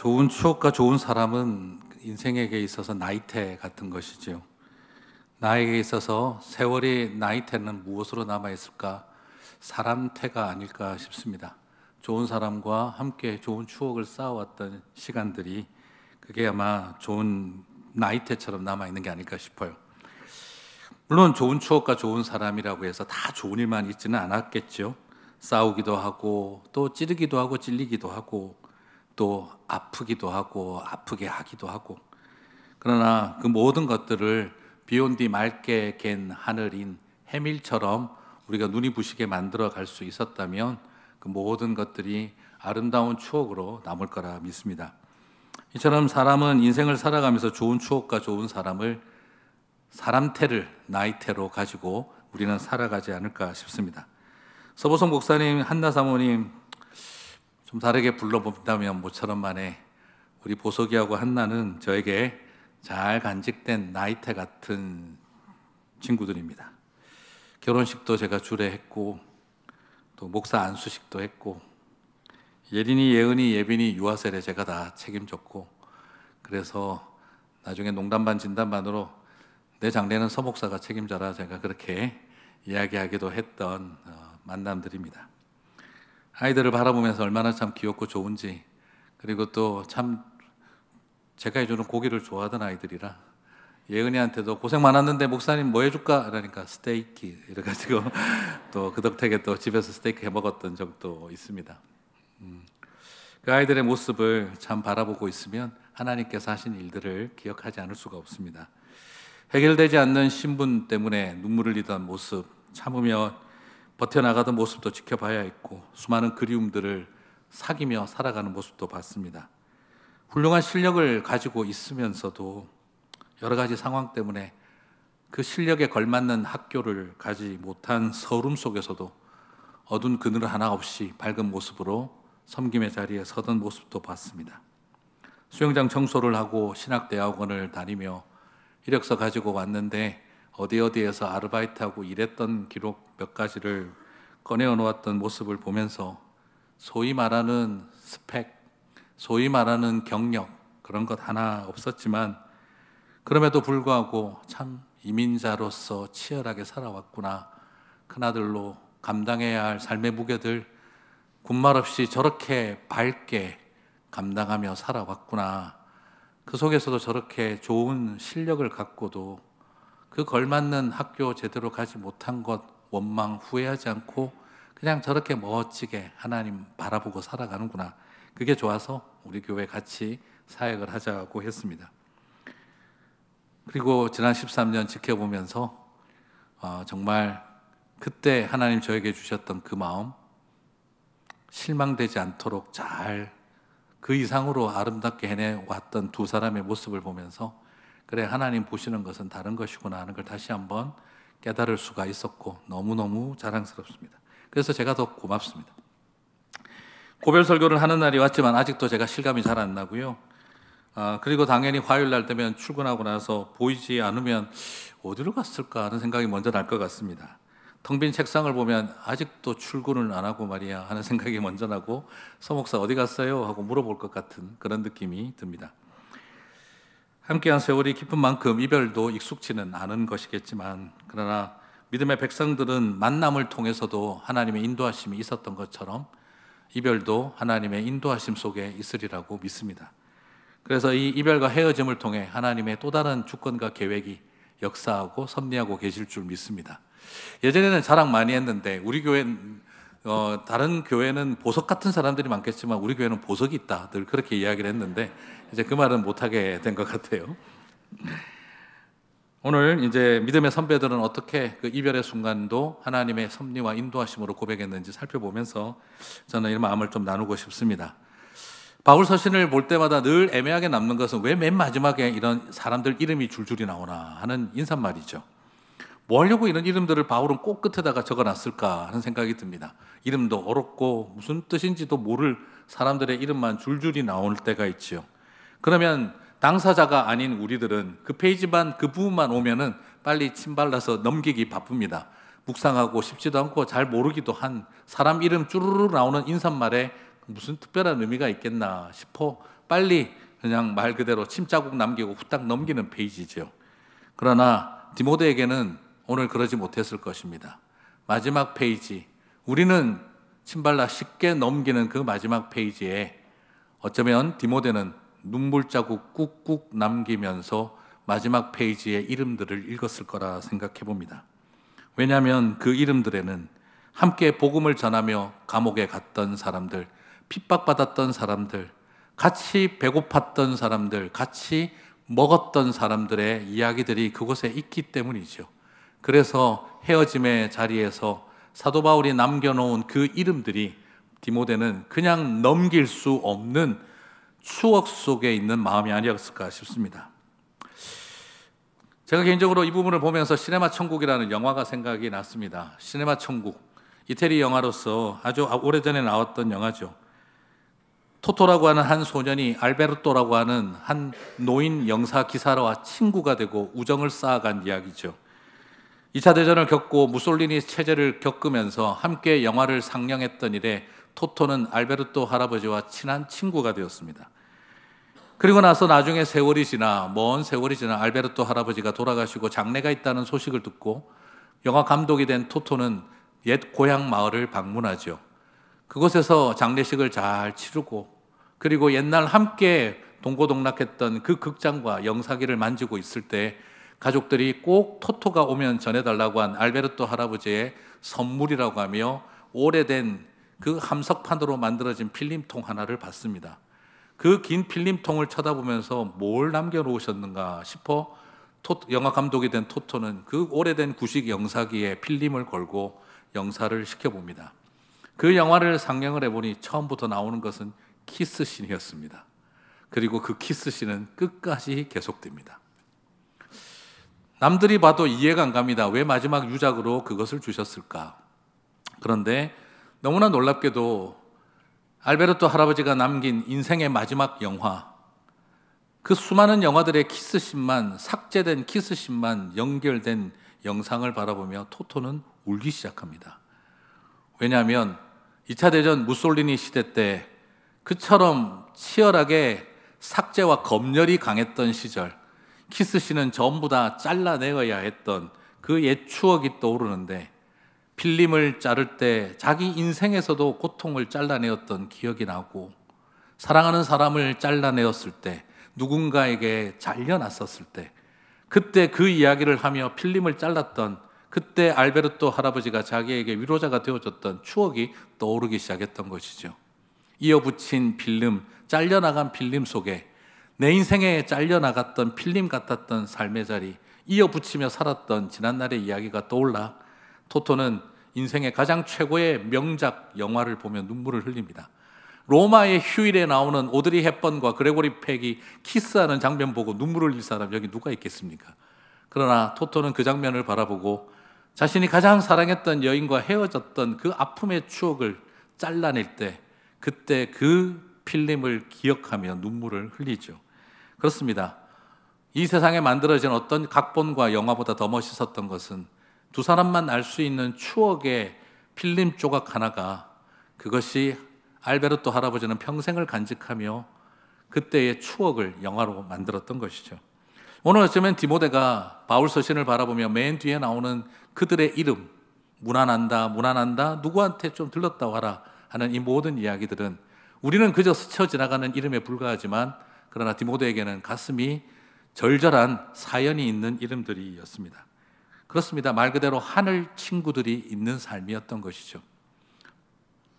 좋은 추억과 좋은 사람은 인생에게 있어서 나이테 같은 것이지요. 나에게 있어서 세월의 나이테는 무엇으로 남아있을까? 사람태가 아닐까 싶습니다. 좋은 사람과 함께 좋은 추억을 쌓아왔던 시간들이 그게 아마 좋은 나이테처럼 남아있는 게 아닐까 싶어요. 물론 좋은 추억과 좋은 사람이라고 해서 다 좋은 일만 있지는 않았겠죠. 싸우기도 하고 또 찌르기도 하고 찔리기도 하고 또 아프기도 하고 아프게 하기도 하고, 그러나 그 모든 것들을 비온 뒤 맑게 갠 하늘인 해밀처럼 우리가 눈이 부시게 만들어 갈 수 있었다면 그 모든 것들이 아름다운 추억으로 남을 거라 믿습니다. 이처럼 사람은 인생을 살아가면서 좋은 추억과 좋은 사람을 사람태를 나이태로 가지고 우리는 살아가지 않을까 싶습니다. 서보성 목사님, 한나 사모님 좀 다르게 불러본다면 모처럼 만에 우리 보석이하고 한나는 저에게 잘 간직된 나이테 같은 친구들입니다. 결혼식도 제가 주례했고 또 목사 안수식도 했고 예린이, 예은이, 예빈이 유아 세례 제가 다 책임졌고, 그래서 나중에 농담 반 진담 반으로 내 장례는 서 목사가 책임져라 제가 그렇게 이야기하기도 했던 만남들입니다. 아이들을 바라보면서 얼마나 참 귀엽고 좋은지, 그리고 또 참 제가 해주는 고기를 좋아하던 아이들이라 예은이한테도 고생 많았는데 목사님 뭐 해줄까? 그러니까 스테이크 이래가지고 또 그 덕택에 또 집에서 스테이크 해 먹었던 적도 있습니다. 그 아이들의 모습을 참 바라보고 있으면 하나님께서 하신 일들을 기억하지 않을 수가 없습니다. 해결되지 않는 신분 때문에 눈물을 흘리던 모습, 참으며 버텨나가던 모습도 지켜봐야 했고, 수많은 그리움들을 사귀며 살아가는 모습도 봤습니다. 훌륭한 실력을 가지고 있으면서도 여러 가지 상황 때문에 그 실력에 걸맞는 학교를 가지 못한 서름 속에서도 어두운 그늘 하나 없이 밝은 모습으로 섬김의 자리에 서던 모습도 봤습니다. 수영장 청소를 하고 신학대학원을 다니며 이력서 가지고 왔는데 어디에서 아르바이트하고 일했던 기록 몇 가지를 꺼내어 놓았던 모습을 보면서 소위 말하는 스펙, 소위 말하는 경력, 그런 것 하나 없었지만 그럼에도 불구하고 참 이민자로서 치열하게 살아왔구나, 큰아들로 감당해야 할 삶의 무게들 군말 없이 저렇게 밝게 감당하며 살아왔구나, 그 속에서도 저렇게 좋은 실력을 갖고도 그 걸맞는 학교 제대로 가지 못한 것 원망 후회하지 않고 그냥 저렇게 멋지게 하나님 바라보고 살아가는구나, 그게 좋아서 우리 교회 같이 사역을 하자고 했습니다. 그리고 지난 13년 지켜보면서 정말 그때 하나님 저에게 주셨던 그 마음, 실망되지 않도록 잘 그 이상으로 아름답게 해내왔던 두 사람의 모습을 보면서 그래, 하나님 보시는 것은 다른 것이구나 하는 걸 다시 한번 깨달을 수가 있었고 너무너무 자랑스럽습니다. 그래서 제가 더 고맙습니다. 고별 설교를 하는 날이 왔지만 아직도 제가 실감이 잘 안 나고요. 그리고 당연히 화요일 날 되면 출근하고 나서 보이지 않으면 어디로 갔을까 하는 생각이 먼저 날 것 같습니다. 텅 빈 책상을 보면 아직도 출근을 안 하고 말이야 하는 생각이 먼저 나고, 서목사 어디 갔어요? 하고 물어볼 것 같은 그런 느낌이 듭니다. 함께한 세월이 깊은 만큼 이별도 익숙치는 않은 것이겠지만, 그러나 믿음의 백성들은 만남을 통해서도 하나님의 인도하심이 있었던 것처럼 이별도 하나님의 인도하심 속에 있으리라고 믿습니다. 그래서 이 이별과 헤어짐을 통해 하나님의 또 다른 주권과 계획이 역사하고 섭리하고 계실 줄 믿습니다. 예전에는 자랑 많이 했는데 우리 교회는 다른 교회는 보석 같은 사람들이 많겠지만 우리 교회는 보석이 있다, 늘 그렇게 이야기를 했는데 이제 그 말은 못하게 된 것 같아요. 오늘 이제 믿음의 선배들은 어떻게 그 이별의 순간도 하나님의 섭리와 인도하심으로 고백했는지 살펴보면서 저는 이 마음을 좀 나누고 싶습니다. 바울 서신을 볼 때마다 늘 애매하게 남는 것은 왜 맨 마지막에 이런 사람들 이름이 줄줄이 나오나 하는 인사말이죠. 뭐 하려고 이런 이름들을 바울은 꼭 끝에다가 적어놨을까 하는 생각이 듭니다. 이름도 어렵고 무슨 뜻인지도 모를 사람들의 이름만 줄줄이 나올 때가 있지요. 그러면 당사자가 아닌 우리들은 그 페이지만, 그 부분만 오면은 빨리 침 발라서 넘기기 바쁩니다. 묵상하고 싶지도 않고 잘 모르기도 한 사람 이름 쭈루루 나오는 인사말에 무슨 특별한 의미가 있겠나 싶어 빨리 그냥 말 그대로 침자국 남기고 후딱 넘기는 페이지죠. 그러나 디모데에게는 오늘 그러지 못했을 것입니다. 마지막 페이지, 우리는 침발라 쉽게 넘기는 그 마지막 페이지에 어쩌면 디모데는 눈물 자국 꾹꾹 남기면서 마지막 페이지의 이름들을 읽었을 거라 생각해 봅니다. 왜냐하면 그 이름들에는 함께 복음을 전하며 감옥에 갔던 사람들, 핍박받았던 사람들, 같이 배고팠던 사람들, 같이 먹었던 사람들의 이야기들이 그곳에 있기 때문이죠. 그래서 헤어짐의 자리에서 사도 바울이 남겨놓은 그 이름들이 디모데는 그냥 넘길 수 없는 추억 속에 있는 마음이 아니었을까 싶습니다. 제가 개인적으로 이 부분을 보면서 시네마 천국이라는 영화가 생각이 났습니다. 시네마 천국, 이태리 영화로서 아주 오래전에 나왔던 영화죠. 토토라고 하는 한 소년이 알베르토라고 하는 한 노인 영사 기사와 친구가 되고 우정을 쌓아간 이야기죠. 2차 대전을 겪고 무솔리니 체제를 겪으면서 함께 영화를 상영했던 이래 토토는 알베르토 할아버지와 친한 친구가 되었습니다. 그리고 나서 나중에 세월이 지나 먼 세월이 지나 알베르토 할아버지가 돌아가시고 장례가 있다는 소식을 듣고 영화 감독이 된 토토는 옛 고향 마을을 방문하죠. 그곳에서 장례식을 잘 치르고 그리고 옛날 함께 동고동락했던 그 극장과 영사기를 만지고 있을 때 가족들이 꼭 토토가 오면 전해달라고 한 알베르토 할아버지의 선물이라고 하며 오래된 그 함석판으로 만들어진 필름통 하나를 받습니다. 그 긴 필름통을 쳐다보면서 뭘 남겨놓으셨는가 싶어 영화 감독이 된 토토는 그 오래된 구식 영사기에 필름을 걸고 영사를 시켜봅니다. 그 영화를 상영을 해보니 처음부터 나오는 것은 키스씬이었습니다. 그리고 그 키스씬은 끝까지 계속됩니다. 남들이 봐도 이해가 안 갑니다. 왜 마지막 유작으로 그것을 주셨을까? 그런데 너무나 놀랍게도 알베르토 할아버지가 남긴 인생의 마지막 영화, 그 수많은 영화들의 키스씬만, 삭제된 키스씬만 연결된 영상을 바라보며 토토는 울기 시작합니다. 왜냐하면 2차 대전 무솔리니 시대 때 그처럼 치열하게 삭제와 검열이 강했던 시절, 키스씬은 전부 다 잘라내어야 했던 그 옛 추억이 떠오르는데 필름을 자를 때 자기 인생에서도 고통을 잘라내었던 기억이 나고 사랑하는 사람을 잘라내었을 때 누군가에게 잘려놨었을 때 그때 그 이야기를 하며 필름을 잘랐던 그때 알베르토 할아버지가 자기에게 위로자가 되어줬던 추억이 떠오르기 시작했던 것이죠. 이어붙인 필름, 잘려나간 필름 속에 내 인생에 잘려나갔던 필름 같았던 삶의 자리, 이어붙이며 살았던 지난날의 이야기가 떠올라 토토는 인생의 가장 최고의 명작 영화를 보며 눈물을 흘립니다. 로마의 휴일에 나오는 오드리 헵번과 그레고리 팩이 키스하는 장면 보고 눈물을 흘릴 사람 여기 누가 있겠습니까? 그러나 토토는 그 장면을 바라보고 자신이 가장 사랑했던 여인과 헤어졌던 그 아픔의 추억을 잘라낼 때 그때 그 필름을 기억하며 눈물을 흘리죠. 그렇습니다. 이 세상에 만들어진 어떤 각본과 영화보다 더 멋있었던 것은 두 사람만 알 수 있는 추억의 필름 조각 하나가 그것이 알베르토 할아버지는 평생을 간직하며 그때의 추억을 영화로 만들었던 것이죠. 오늘 어쩌면 디모데가 바울 서신을 바라보며 맨 뒤에 나오는 그들의 이름, 무난한다, 무난한다, 누구한테 좀 들렀다고 하라 하는 이 모든 이야기들은 우리는 그저 스쳐 지나가는 이름에 불과하지만 그러나 디모데에게는 가슴이 절절한 사연이 있는 이름들이었습니다. 그렇습니다. 말 그대로 하늘 친구들이 있는 삶이었던 것이죠.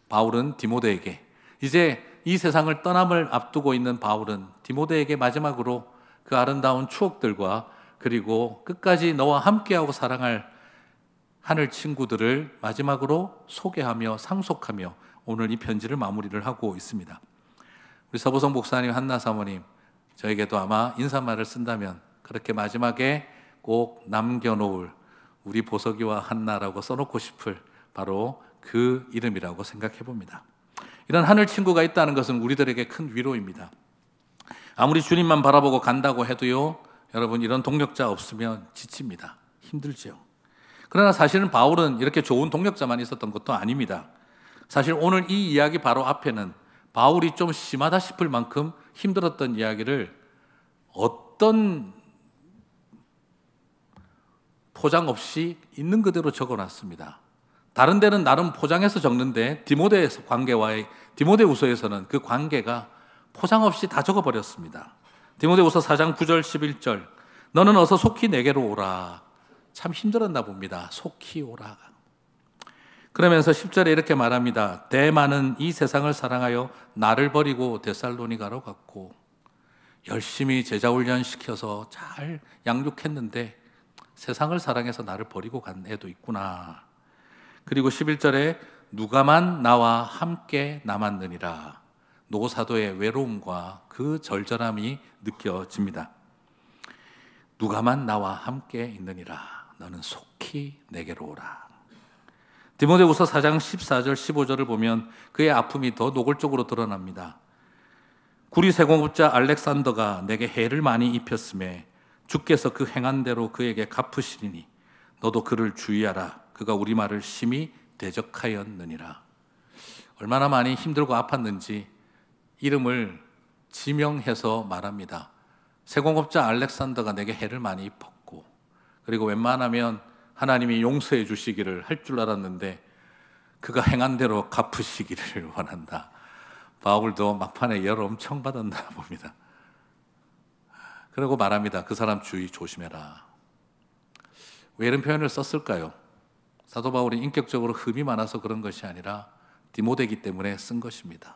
바울은 디모데에게 이제 이 세상을 떠남을 앞두고 있는 바울은 디모데에게 마지막으로 그 아름다운 추억들과 그리고 끝까지 너와 함께하고 사랑할 하늘 친구들을 마지막으로 소개하며 상속하며 오늘 이 편지를 마무리를 하고 있습니다. 우리 서보성 목사님, 한나 사모님, 저에게도 아마 인사말을 쓴다면 그렇게 마지막에 꼭 남겨놓을 우리 보석이와 한나라고 써놓고 싶을 바로 그 이름이라고 생각해 봅니다. 이런 하늘 친구가 있다는 것은 우리들에게 큰 위로입니다. 아무리 주님만 바라보고 간다고 해도요, 여러분 이런 동력자 없으면 지칩니다. 힘들죠. 그러나 사실은 바울은 이렇게 좋은 동력자만 있었던 것도 아닙니다. 사실 오늘 이 이야기 바로 앞에는 바울이 좀 심하다 싶을 만큼 힘들었던 이야기를 어떤 포장 없이 있는 그대로 적어놨습니다. 다른 데는 나름 포장해서 적는데 디모데후서에서는 그 관계가 포장 없이 다 적어버렸습니다. 디모데후서 4장 9절 11절 너는 어서 속히 내게로 오라. 참 힘들었나 봅니다. 속히 오라. 그러면서 10절에 이렇게 말합니다. 대만은 이 세상을 사랑하여 나를 버리고 데살로니가로 갔고 열심히 제자훈련 시켜서 잘 양육했는데 세상을 사랑해서 나를 버리고 간 애도 있구나. 그리고 11절에 누가만 나와 함께 남았느니라. 노사도의 외로움과 그 절절함이 느껴집니다. 누가만 나와 함께 있느니라. 너는 속히 내게로 오라. 디모데후서 4장 14절 15절을 보면 그의 아픔이 더 노골적으로 드러납니다. 구리 세공업자 알렉산더가 내게 해를 많이 입혔음에 주께서 그 행한 대로 그에게 갚으시리니 너도 그를 주의하라. 그가 우리 말을 심히 대적하였느니라. 얼마나 많이 힘들고 아팠는지 이름을 지명해서 말합니다. 세공업자 알렉산더가 내게 해를 많이 입혔고 그리고 웬만하면 하나님이 용서해 주시기를 할 줄 알았는데 그가 행한 대로 갚으시기를 원한다. 바울도 막판에 열 엄청 받았나 봅니다. 그리고 말합니다. 그 사람 주의 조심해라. 왜 이런 표현을 썼을까요? 사도 바울이 인격적으로 흠이 많아서 그런 것이 아니라 디모데이기 때문에 쓴 것입니다.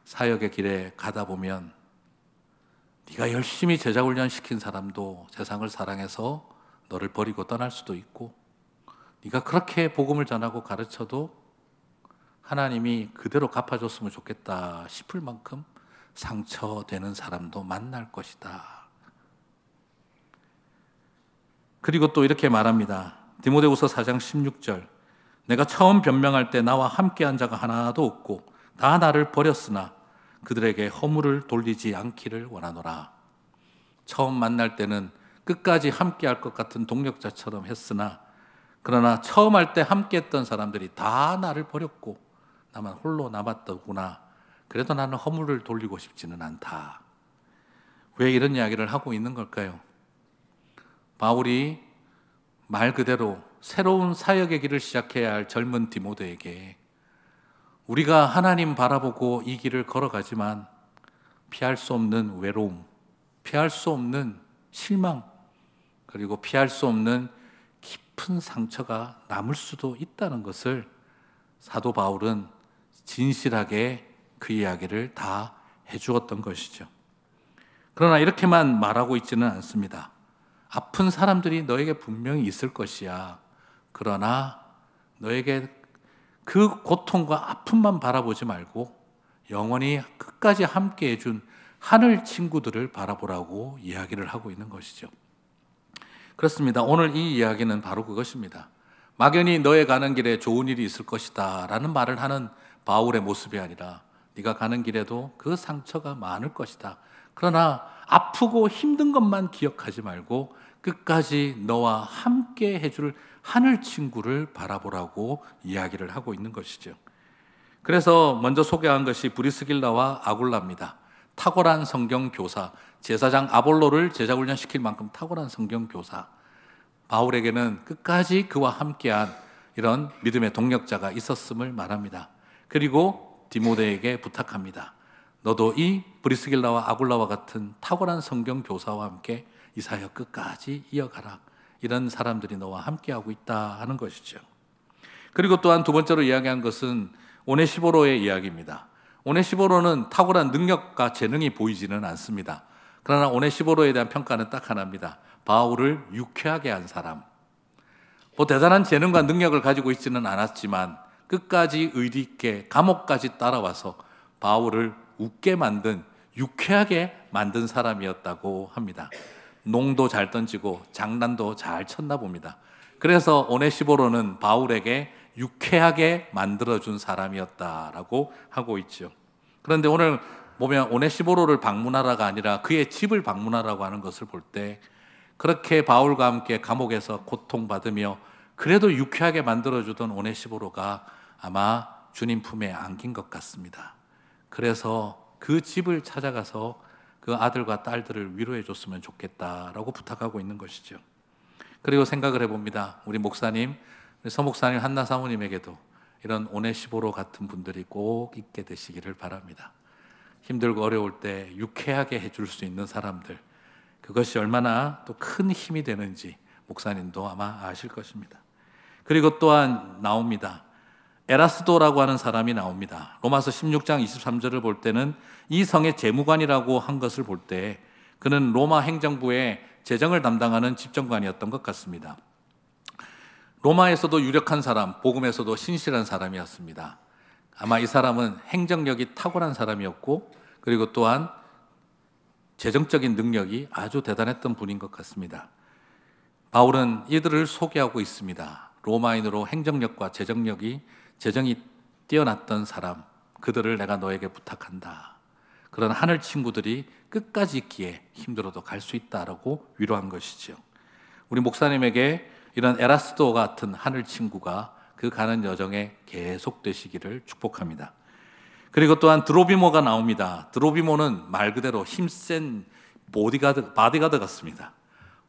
사역의 길에 가다 보면 네가 열심히 제자훈련 시킨 사람도 세상을 사랑해서 너를 버리고 떠날 수도 있고 네가 그렇게 복음을 전하고 가르쳐도 하나님이 그대로 갚아줬으면 좋겠다 싶을 만큼 상처되는 사람도 만날 것이다. 그리고 또 이렇게 말합니다. 디모데후서 4장 16절 내가 처음 변명할 때 나와 함께한 자가 하나도 없고 다 나를 버렸으나 그들에게 허물을 돌리지 않기를 원하노라. 처음 만날 때는 끝까지 함께할 것 같은 동력자처럼 했으나 그러나 처음 할 때 함께했던 사람들이 다 나를 버렸고 나만 홀로 남았더구나. 그래도 나는 허물을 돌리고 싶지는 않다. 왜 이런 이야기를 하고 있는 걸까요? 바울이 말 그대로 새로운 사역의 길을 시작해야 할 젊은 디모데에게 우리가 하나님 바라보고 이 길을 걸어가지만 피할 수 없는 외로움, 피할 수 없는 실망, 그리고 피할 수 없는 깊은 상처가 남을 수도 있다는 것을 사도 바울은 진실하게 그 이야기를 다 해주었던 것이죠. 그러나 이렇게만 말하고 있지는 않습니다. 아픈 사람들이 너에게 분명히 있을 것이야. 그러나 너에게 그 고통과 아픔만 바라보지 말고 영원히 끝까지 함께 해준 하늘 친구들을 바라보라고 이야기를 하고 있는 것이죠. 그렇습니다. 오늘 이 이야기는 바로 그것입니다. 막연히 너의 가는 길에 좋은 일이 있을 것이다 라는 말을 하는 바울의 모습이 아니라 네가 가는 길에도 그 상처가 많을 것이다. 그러나 아프고 힘든 것만 기억하지 말고 끝까지 너와 함께 해줄 하늘 친구를 바라보라고 이야기를 하고 있는 것이죠. 그래서 먼저 소개한 것이 브리스길라와 아굴라입니다. 탁월한 성경 교사, 제사장 아볼로를 제자훈련 시킬 만큼 탁월한 성경 교사. 바울에게는 끝까지 그와 함께한 이런 믿음의 동력자가 있었음을 말합니다. 그리고 디모데에게 부탁합니다. 너도 이 브리스길라와 아굴라와 같은 탁월한 성경 교사와 함께 이 사역 끝까지 이어가라. 이런 사람들이 너와 함께하고 있다 하는 것이죠. 그리고 또한 두 번째로 이야기한 것은 오네시보로의 이야기입니다. 오네시보로는 탁월한 능력과 재능이 보이지는 않습니다. 그러나 오네시보로에 대한 평가는 딱 하나입니다. 바울을 유쾌하게 한 사람. 대단한 재능과 능력을 가지고 있지는 않았지만 끝까지 의리 있게 감옥까지 따라와서 바울을 웃게 만든, 유쾌하게 만든 사람이었다고 합니다. 농도 잘 던지고 장난도 잘 쳤나 봅니다. 그래서 오네시보로는 바울에게 유쾌하게 만들어준 사람이었다라고 하고 있죠. 그런데 오늘 보면 오네시보로를 방문하라가 아니라 그의 집을 방문하라고 하는 것을 볼 때 그렇게 바울과 함께 감옥에서 고통받으며 그래도 유쾌하게 만들어주던 오네시보로가 아마 주님 품에 안긴 것 같습니다. 그래서 그 집을 찾아가서 그 아들과 딸들을 위로해 줬으면 좋겠다라고 부탁하고 있는 것이죠. 그리고 생각을 해봅니다. 우리 목사님, 우리 서목사님, 한나 사모님에게도 이런 오네시보로 같은 분들이 꼭 있게 되시기를 바랍니다. 힘들고 어려울 때 유쾌하게 해줄 수 있는 사람들, 그것이 얼마나 또 큰 힘이 되는지 목사님도 아마 아실 것입니다. 그리고 또한 나옵니다. 에라스도라고 하는 사람이 나옵니다. 로마서 16장 23절을 볼 때는 이 성의 재무관이라고 한 것을 볼 때 그는 로마 행정부의 재정을 담당하는 집정관이었던 것 같습니다. 로마에서도 유력한 사람, 복음에서도 신실한 사람이었습니다. 아마 이 사람은 행정력이 탁월한 사람이었고, 그리고 또한 재정적인 능력이 아주 대단했던 분인 것 같습니다. 바울은 이들을 소개하고 있습니다. 로마인으로 행정력과 재정이 뛰어났던 사람, 그들을 내가 너에게 부탁한다. 그런 하늘 친구들이 끝까지 있기에 힘들어도 갈 수 있다라고 위로한 것이죠. 우리 목사님에게 이런 에라스도 같은 하늘 친구가 그 가는 여정에 계속되시기를 축복합니다. 그리고 또한 드로비모가 나옵니다. 드로비모는 말 그대로 힘센 바디가드 같습니다.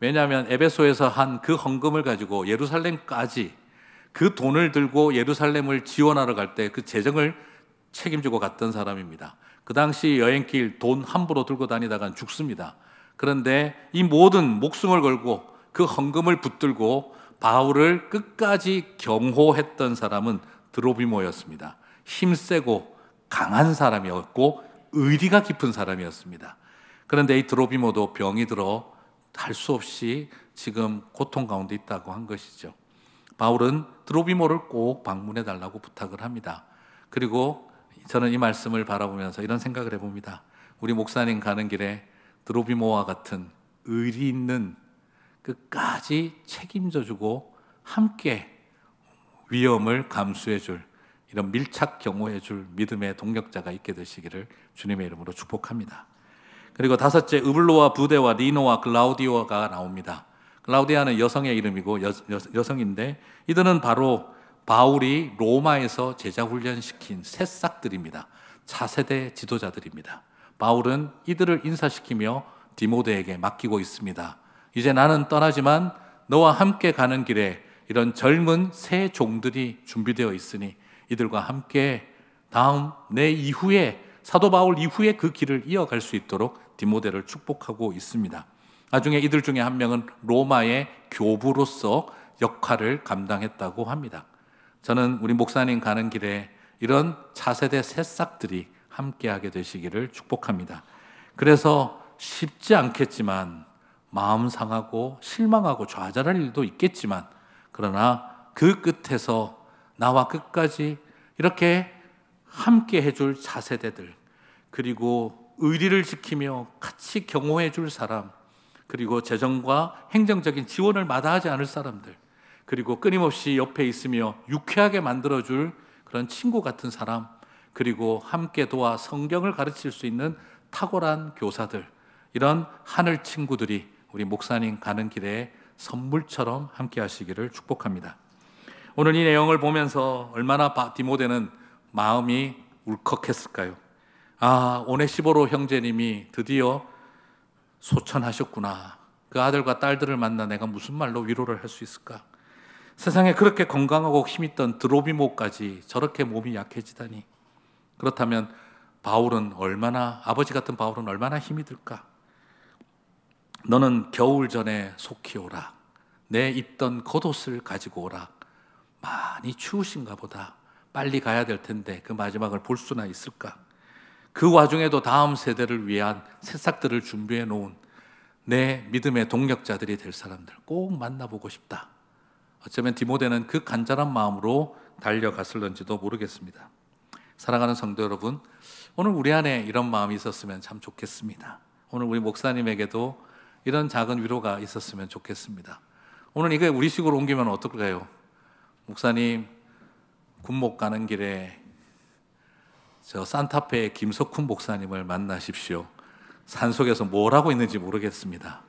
왜냐하면 에베소에서 한 그 헌금을 가지고 예루살렘까지 그 돈을 들고 예루살렘을 지원하러 갈 때 그 재정을 책임지고 갔던 사람입니다. 그 당시 여행길 돈 함부로 들고 다니다간 죽습니다. 그런데 이 모든 목숨을 걸고 그 헌금을 붙들고 바울을 끝까지 경호했던 사람은 드로비모였습니다. 힘세고 강한 사람이었고 의리가 깊은 사람이었습니다. 그런데 이 드로비모도 병이 들어 할 수 없이 지금 고통 가운데 있다고 한 것이죠. 바울은 드로비모를 꼭 방문해 달라고 부탁을 합니다. 그리고 저는 이 말씀을 바라보면서 이런 생각을 해봅니다. 우리 목사님 가는 길에 드로비모와 같은 의리 있는, 끝까지 책임져주고 함께 위험을 감수해줄, 이런 밀착 경호해줄 믿음의 동력자가 있게 되시기를 주님의 이름으로 축복합니다. 그리고 다섯째, 으블로와 부데와 리노와 글라우디오가 나옵니다. 글라우디아는 여성의 이름이고 여성인데 이들은 바로 바울이 로마에서 제자훈련시킨 새싹들입니다. 차세대 지도자들입니다. 바울은 이들을 인사시키며 디모데에게 맡기고 있습니다. 이제 나는 떠나지만 너와 함께 가는 길에 이런 젊은 새 종들이 준비되어 있으니 이들과 함께 다음 내 이후에 사도 바울 이후에 그 길을 이어갈 수 있도록 디모데를 축복하고 있습니다. 나중에 이들 중에 한 명은 로마의 교부로서 역할을 감당했다고 합니다. 저는 우리 목사님 가는 길에 이런 차세대 새싹들이 함께하게 되시기를 축복합니다. 그래서 쉽지 않겠지만 마음 상하고 실망하고 좌절할 일도 있겠지만, 그러나 그 끝에서 나와 끝까지 이렇게 함께 해줄 차세대들, 그리고 의리를 지키며 같이 경호해 줄 사람, 그리고 재정과 행정적인 지원을 마다하지 않을 사람들, 그리고 끊임없이 옆에 있으며 유쾌하게 만들어줄 그런 친구 같은 사람, 그리고 함께 도와 성경을 가르칠 수 있는 탁월한 교사들, 이런 하늘 친구들이 우리 목사님 가는 길에 선물처럼 함께 하시기를 축복합니다. 오늘 이 내용을 보면서 얼마나 디모데는 마음이 울컥했을까요? 아, 오네시보로 형제님이 드디어 소천하셨구나. 그 아들과 딸들을 만나 내가 무슨 말로 위로를 할 수 있을까? 세상에 그렇게 건강하고 힘있던 드로비모까지 저렇게 몸이 약해지다니. 그렇다면 아버지 같은 바울은 얼마나 힘이 들까? 너는 겨울 전에 속히 오라. 내 입던 겉옷을 가지고 오라. 많이 추우신가 보다. 빨리 가야 될 텐데 그 마지막을 볼 수나 있을까? 그 와중에도 다음 세대를 위한 새싹들을 준비해 놓은 내 믿음의 동력자들이 될 사람들 꼭 만나보고 싶다. 어쩌면 디모데는 그 간절한 마음으로 달려갔을런지도 모르겠습니다. 사랑하는 성도 여러분, 오늘 우리 안에 이런 마음이 있었으면 참 좋겠습니다. 오늘 우리 목사님에게도 이런 작은 위로가 있었으면 좋겠습니다. 오늘 이거 우리식으로 옮기면 어떨까요? 목사님, 군목 가는 길에 저 산타페의 김석훈 목사님을 만나십시오. 산속에서 뭘 하고 있는지 모르겠습니다.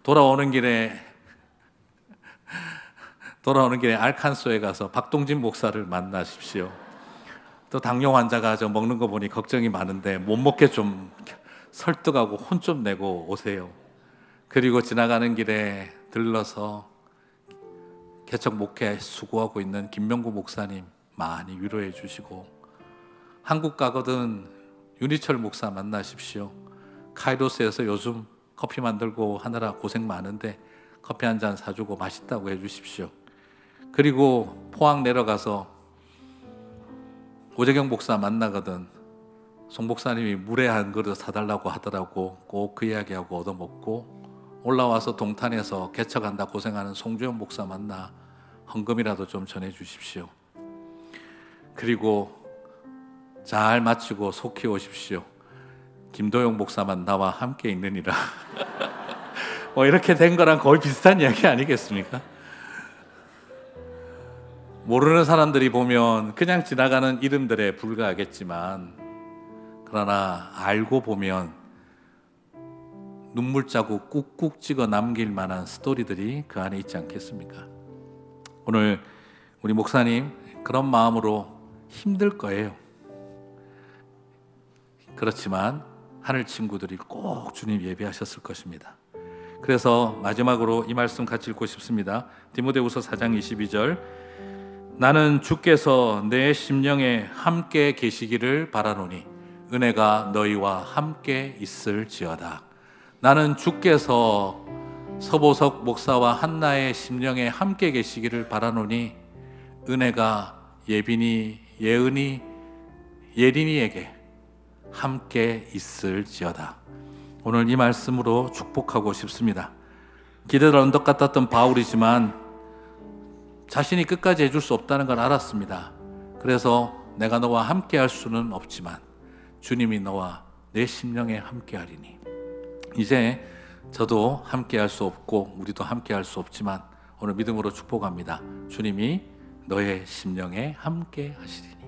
돌아오는 길에 알칸소에 가서 박동진 목사를 만나십시오. 또 당뇨 환자가 저 먹는 거 보니 걱정이 많은데 못 먹게 좀 설득하고 혼 좀 내고 오세요. 그리고 지나가는 길에 들러서 개척 목회 수고하고 있는 김명구 목사님 많이 위로해 주시고, 한국 가거든 윤희철 목사 만나십시오. 카이로스에서 요즘 커피 만들고 하느라 고생 많은데 커피 한 잔 사주고 맛있다고 해주십시오. 그리고 포항 내려가서 오재경 목사 만나거든 송 목사님이 물에 한 그릇 사달라고 하더라고. 꼭 그 이야기하고 얻어먹고, 올라와서 동탄에서 개척한다 고생하는 송주현 목사 만나 헌금이라도 좀 전해주십시오. 그리고 잘 마치고 속히 오십시오. 김도영 목사만 나와 함께 있느니라. 뭐 이렇게 된 거랑 거의 비슷한 이야기 아니겠습니까? 모르는 사람들이 보면 그냥 지나가는 이름들에 불과하겠지만, 그러나 알고 보면 눈물 자국 꾹꾹 찍어 남길 만한 스토리들이 그 안에 있지 않겠습니까? 오늘 우리 목사님 그런 마음으로 힘들 거예요. 그렇지만 하늘 친구들이 꼭 주님 예배하셨을 것입니다. 그래서 마지막으로 이 말씀 같이 읽고 싶습니다. 디모데후서 4장 22절, 나는 주께서 내 심령에 함께 계시기를 바라노니 은혜가 너희와 함께 있을지어다. 나는 주께서 서보석 목사와 한나의 심령에 함께 계시기를 바라노니 은혜가 예빈이, 예은이, 예린이에게 함께 있을지어다. 오늘 이 말씀으로 축복하고 싶습니다. 기대를 언덕 같았던 바울이지만 자신이 끝까지 해줄 수 없다는 걸 알았습니다. 그래서 내가 너와 함께 할 수는 없지만 주님이 너와 내 심령에 함께 하리니, 이제 저도 함께 할 수 없고 우리도 함께 할 수 없지만 오늘 믿음으로 축복합니다. 주님이 너의 심령에 함께 하시리니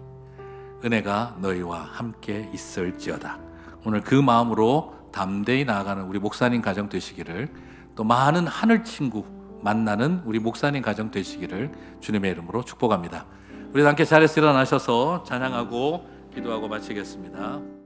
은혜가 너희와 함께 있을지어다. 오늘 그 마음으로 담대히 나아가는 우리 목사님 가정 되시기를, 또 많은 하늘 친구 만나는 우리 목사님 가정 되시기를 주님의 이름으로 축복합니다. 우리 함께 자리에서 일어나셔서 찬양하고 기도하고 마치겠습니다.